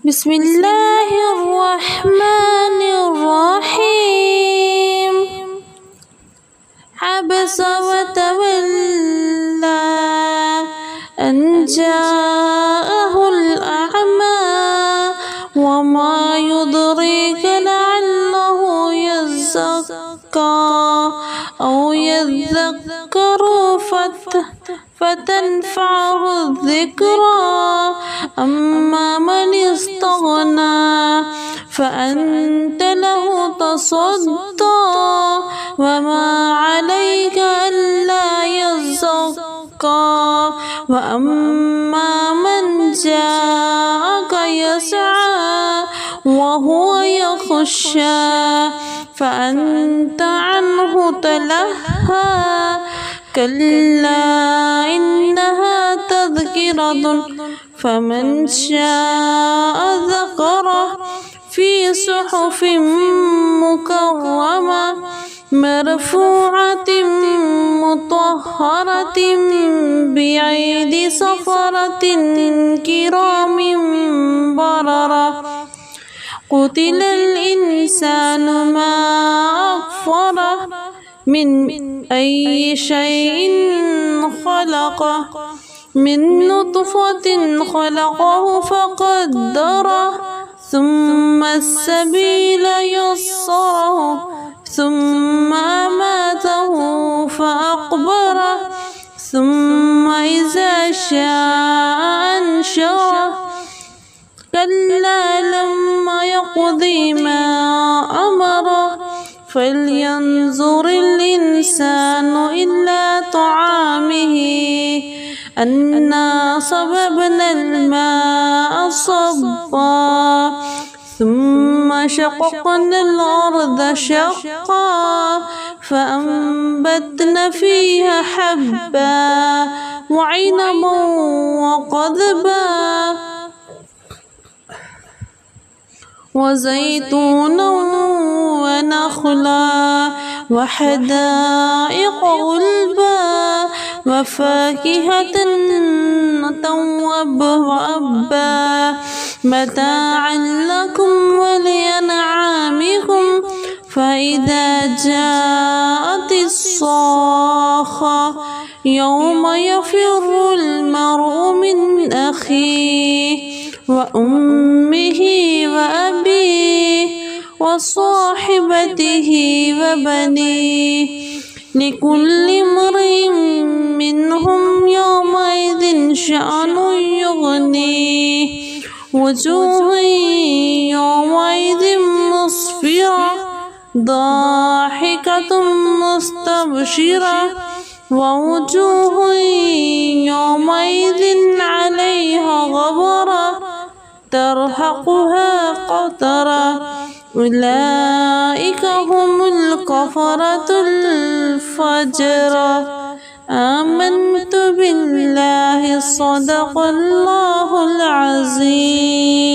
بسم الله الرحمن الرحيم. عبس وتولى أن جاءه الأعمى وما يدريك لعله يزكى أو يذكر فتنفعه الذكرى. أما من استغنى فأنت له تصدى وما عليك ألا يزكى. وأما من جاءك يسعى وهو يخشى فأنت عنه تلهى. كلا إنها تذكرة فمن شاء ذكره في صحف مكرمة مرفوعة مطهرة بأيدي سفرة كرام بررة. قتل الإنسان ما أكفره من أي شيء خلقه من نطفة خلقه فقدره ثم السبيل يسره ثم أماته فأقبره ثم إذا شاء أنشره. كلا لما يقض ما أمره فلينظر الإنسان إلى طعامه أنا صببنا الماء صبا ثم شققنا الأرض شقا فأنبتنا فيها حبا وعنبا وقضبا وزيتونا ونخلا وحدائق غلبا وفاكهة وأبا متاعا لكم ولأنعامكم. فإذا جاءت الصاخة يوم يفر المرء من أخيه وأمه وأبيه وصاحبته وبنيه لكل امرئ منهم يومئذ شأن يغنيه. وجوه يومئذ مسفرة ضاحكة مستبشرة ووجوه يومئذ عليها غبرة ترهقها قترة. أولئك هم الكفرة الفجرة. آمنت بالله صدق الله العظيم.